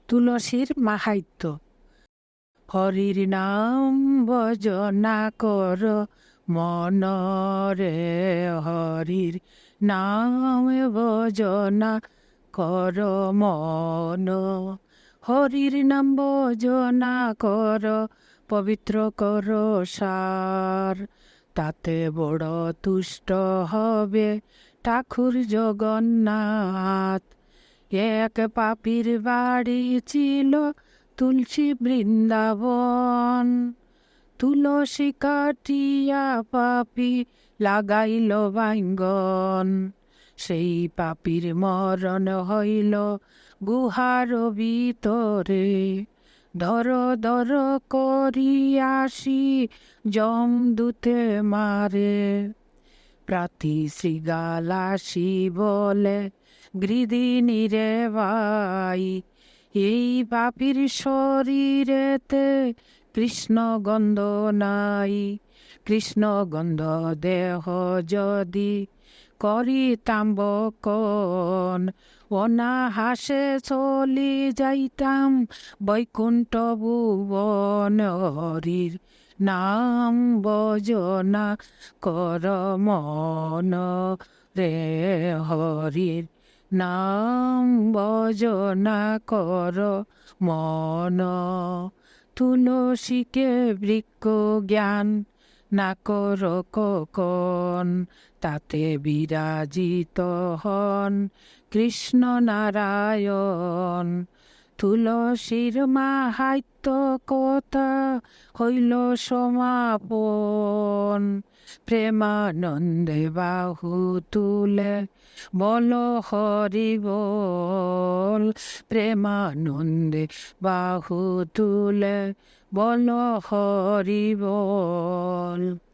তুলসীর মাহাত্ম্য। হরির নাম ভজনা কর মনরে, হরির নাম ভজনা কর মন। হরির নাম ভজনা কর, পবিত্র কর সার, তাতে বড় তুষ্ট হবে ঠাকুর জগন্নাথ। এক পাপীর বাড়ি ছিল তুলসী বৃন্দাবন, তুলসী কাটিয়া পাপী লাগাইল বাইঙ্গন। সেই পাপীর মরণ হইল গুহার ভিতরে, ধর ধর করিয়াসি যমদূতে মারে। প্রাতি শ্রীগালাসি বলে গৃদিনী রে ভাই, এই পাপীর শরীরেতে কৃষ্ণ গন্ধ নাই। কৃষ্ণ গন্ধ দেহ যদি করিতাম বকন, অনাহাসে চলি যাইতাম বৈকুণ্ঠ ভুবন। হরির নাম ভজনা কর মন রে, হরির নাম ভজনা কর মন। তুলসীকে বৃক্ষ জ্ঞান না কর কখন, তাতে বিরাজিত হন কৃষ্ণ নারায়ণ। তুলসীর মাহাত্ম্য কথা হইল সমাপন, প্রেমানন্দে বাহু তুলে বল হরি বল। প্রেমানন্দে বাহু তুলে বল হরি বল।